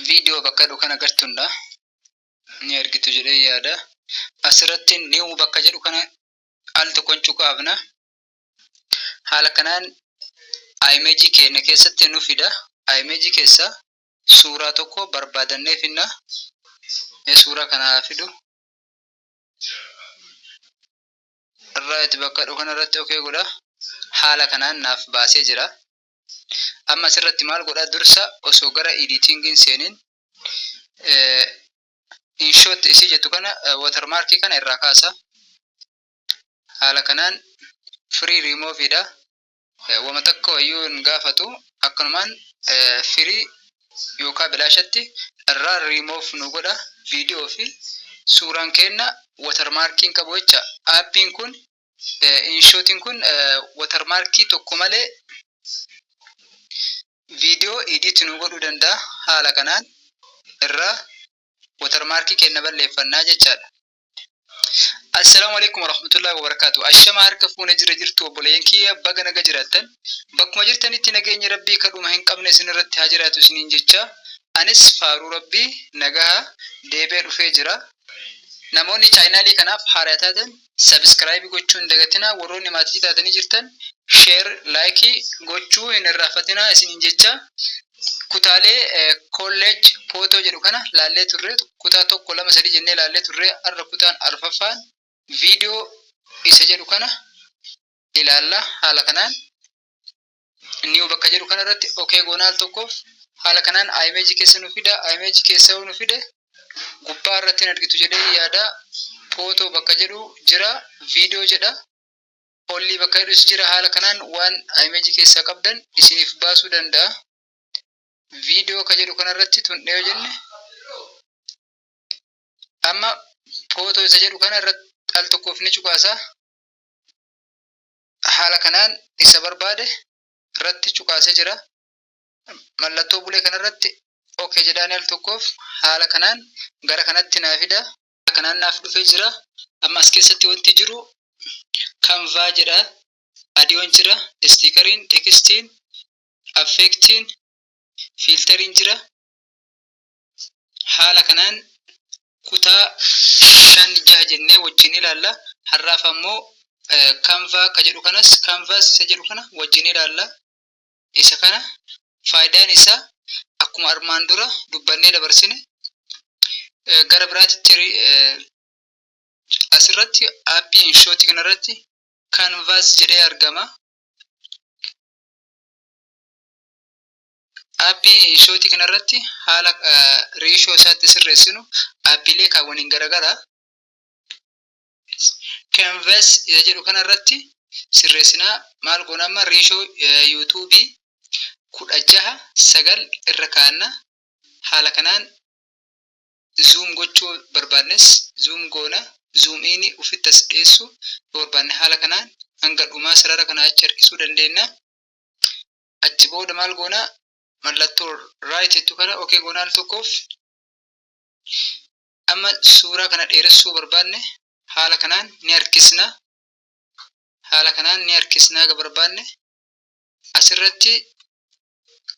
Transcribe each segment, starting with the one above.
video bakka jedhu kana agartuudha. Ni argitu jedhee yaada. Asirratti new bakka jedhu kana al tokkoon cuqaafna. Haala kanaan image keenya keessatti nu fida. Image keessa suuraa tokko barbaadannee finna. Suuraa kana fidu. Right bakka jedhu kana irratti okay godha. Haala kanaan naaf baasee jira. Amma asirratti maal godha dursa osoo gara editing seenin InShot isi jettu kana watermark kana irraa kaasa. Haala kanaan free remove ida. Wama takka wayyuu hin gaafatu akkanumaan free yookaan bilaashatti irraa remove nu godha. Video fi suuraan kenna watermarking qabu jecha. Appiin kun InShotiin kun watermarkii tokko malee video edit nu godhuu danda'a. Haala kanaan irraa watermarkii kenna balleeffannaa jechaadha. Assalamu alaikum warahmatullahi wabarakatuh. Ashama harka fuuna jirtu obboleeyyan kiyya baga naga jiraattan. Bakkuma jirtanitti nageenya rabbii kadhuma hin qabne isin irratti haa jiraatu isiniin jecha. Anis faaruu rabbii nagaa deebee dhufee jira. Namoonni chaanaalii kanaaf haaraa taatan subscribe gochuu hin dagatina. Warroonni maatii taatanii jirtan share like gochuu hin irraanfatina isiniin jecha. Kutaalee college photo jedhu kana laallee turre kutaa tokko lama sadii jennee laallee turre arra kutaan arfaffaan video isa jedhu kana ilaalla. Haala kanaan new bakka jedhu kana irratti okay goonaal tokkoof haala kanaan image keessa nu fida. Image keessa nu fide gubbaa irratti argitu jedhee yaada. Photo bakka jedhu jira, video jedha, only bakka jedhus jira. Haala kanaan waan image keessa qabdan isiniif baasuu danda'a. Video ka jedhu kana irratti tundhee jenne amma photo isa jedhu kana irratti al tokkoof ni cuqaasa. Haala kanaan isa barbaade irratti cuqaasee jira. Mallattoo bulee kana irratti okay jedhaan al tokkoof haala kanaan gara kanatti naa fida. Kanaan naaf dhufee jira. Amma as keessatti wanti jiru Canva jedha, adiyoon jira, stickeriin, textiin, affectiin, filteriin jira. Haala kanaan kutaa 5-6 jennee wajjin ilaalla. Har'aaf ammoo Canva ka jedhu kanas Canvas isa jedhu kana wajjin ilaalla. Isa kana faayidaan isaa akkuma armaan dura dubbannee dabarsine gara biraatti asirratti appii InShot kana irratti Canvas jedhee argama. Appii InShot kana irratti haala ratio isaatti sirreessinu appiilee kaawwaniin garagara. Canvas jedhu kana irratti sirreessinaa maal goona amma ratio YouTube 16:9 irra kaa'anna. Haala kanaan zoom gochuu barbaannes zoom goona. Zoom in ufitti as dhiyeessu barbaanne haala kanaan hanga dhumaa sarara kana achi harkisuu dandeenya. Achi booda maal goona mallattoo right jettu kana okay goonaan tokkoof amma suuraa kana dheeressuu barbaanne haala kanaan ni harkisna. Haala kanaan ni harkisnaa ga barbaanne asirratti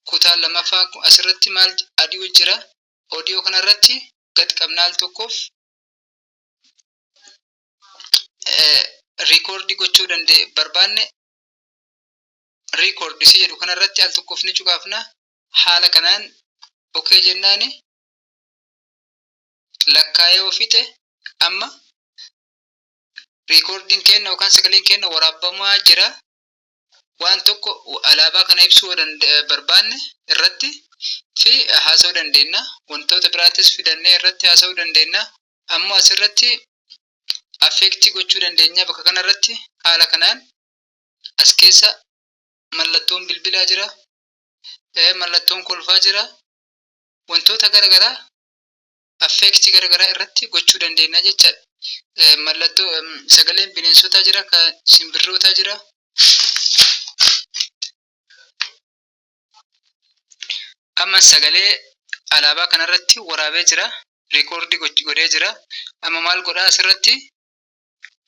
kutaa lamaffaa asirratti maal adii jira. Audio kana irratti gad qabnaal tokkoof record gochuu danda'e barbaanne record isi jedhu kana irratti al tokkoof ni cuqaafna. Haala kanaan okay jennaani lakkaa'ee ofiite amma recording kenna yookaan sagaleen kenna waraabamaa jira. Waan tokko alaabaa kana ibsuu barbaanne irratti fi haasa'uu dandeenya. Wantoota biraatis fidannee irratti haasa'uu dandeenya. Ammoo asirratti affect gochuu dandeenya bakka kana irratti. Haala kanaan as keessa mallattoon bilbilaa jira, mallattoon kolfaa jira. Wantoota garagaraa affect garagaraa irratti gochuu dandeenya jechaadha. Mallattoo sagaleen bineensotaa jira, kan simbirrootaa jira. Amma sagalee alaabaa kana irratti waraabee jira, record godhee jira. Amma maal godhaa asirratti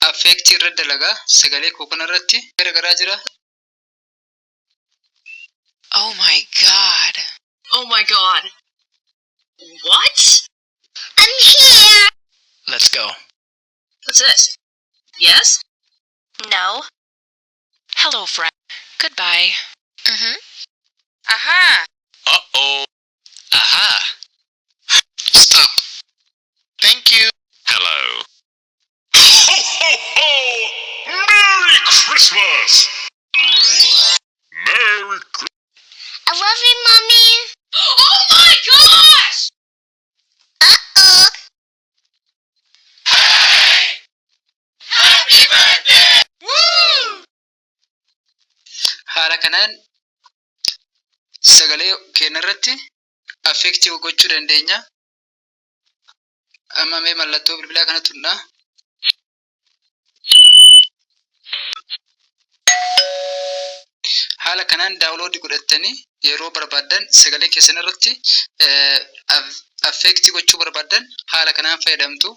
affect irra dalagaa sagalee koo kana irratti garagaraa jira. Oh my god. Oh my god. What? I'm here. Let's go. What's this? Yes? No. Hello, friend. Goodbye. Mm-hmm. Aha! Uh-oh. Aha. Stop. Thank you. Hello. Ho, ho, ho! Merry Christmas! Merry Christmas! I love you, Mommy. Oh my gosh! Uh-oh. Happy birthday! Woo! Haala kanaan sagalee keenya irratti affeektii gochuu dandeenya. Amma mee mallattoo bilbilaa kana tuqnaa. Haala kanaan daawunloodii godhattanii yeroo barbaadan sagalee keessan irratti affeektii gochuu barbaadan haala kanaan fayyadamtu.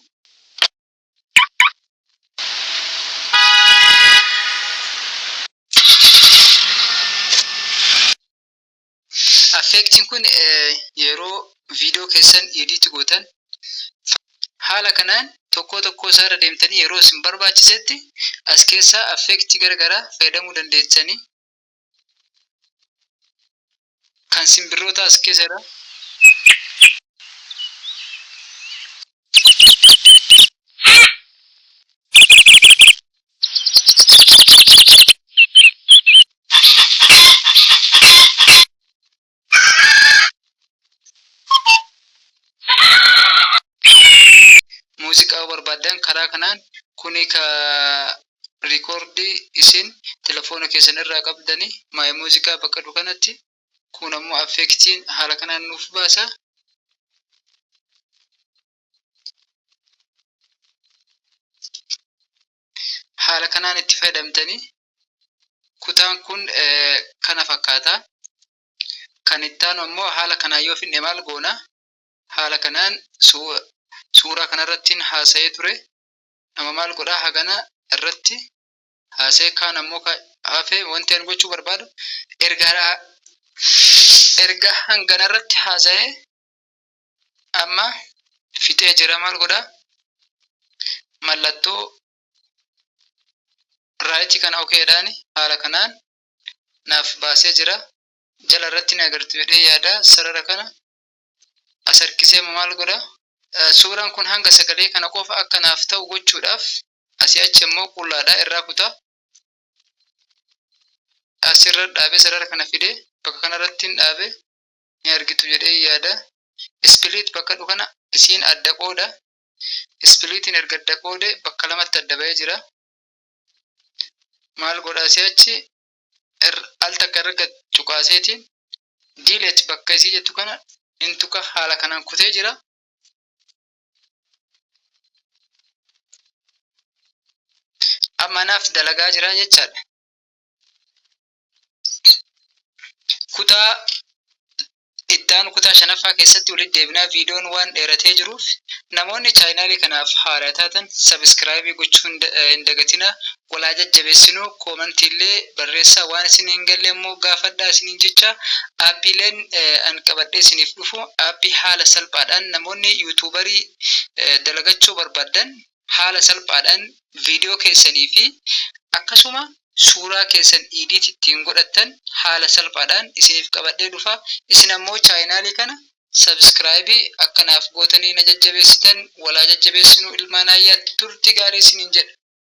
Affeektiin kun yeroo viidiyoo keessan edit gootan haala kanaan tokko tokko isaarra deemtanii yeroo isin barbaachisetti as keessaa affeektii garagaraa fayyadamuu dandeessanii. Kan simbirroota as keessadha. Muuziqaa barbaadan karaa kanaan kuni ka riikoordii isin telefoona keessan irraa qabdanii maay muuziqaa bakka kanatti kun ammoo affeektiin haala kanaan nuuf baasa. Haala kanaan itti fayyadamtanii kutaan kun kana fakkaata. Kan ittaan ammoo haala kanaan yoo finne maal goona? Haala kanaan suuraa kanarratti haasa'ee ture. Nama maal godhaa hagana irratti haasa'ee kaan ammoo hafee wanti ani gochuu barbaadu erga hangana irratti haasa'ee amma fixee jira maal godhaa? Mallattoo raayitii kana okeedhaan haala kanaan naaf baasee jira. Jala irratti ni agartu jedhee yaada. Sarara kana as harkisee maal godhaa? Suuraan kun hanga sagalee kana qofa akka naaf ta'u gochuudhaaf asii achi immoo qullaadhaa irraa kutaa. Asirra dhaabee sarara kana fidee bakka kanarratti dhaabee ni argitu jedhee yaada. Ispiliit bakka kana isiin adda qooda. Ispiliitiin erga adda qoodee bakka lamatti adda ba'ee jira. Maal godhaa asii achi al takka erga cuqaaseetiin diileet bakka isii jettu kana intuka haala kanaan kutee jira. Amma naaf dalagaa jira jechaadha. Kutaa ittaan kutaa shanaffaa keessatti walitti deebinaa viidiyoon waan dheeratee jiruuf namoonni chaayinaalii kanaaf haaraa taatan sabiskiraayibii gochuu hin dagatina. Walaa jajjabeessinuu koomantiillee barreessaa waan isin hin galle immoo gaafadhaa isiniin jecha. Aappiileen an qabadhee isiniif dhufu aappii haala salphaadhaan namoonni yuutuubarii dalagachuu barbaadan haala salphaadhaan viidiyoo keessanii fi akkasuma suuraa keessan edit ittiin godhattan haala salphaadhaan isiniif qabadhee dhufa. Isin ammoo chaayinaalii kana sabiskiraayibii akkanaaf gootanii na jajjabeessitan walaa jajjabeessinuu ilmaan hayyaatti turtii gaarii isiniin jedha.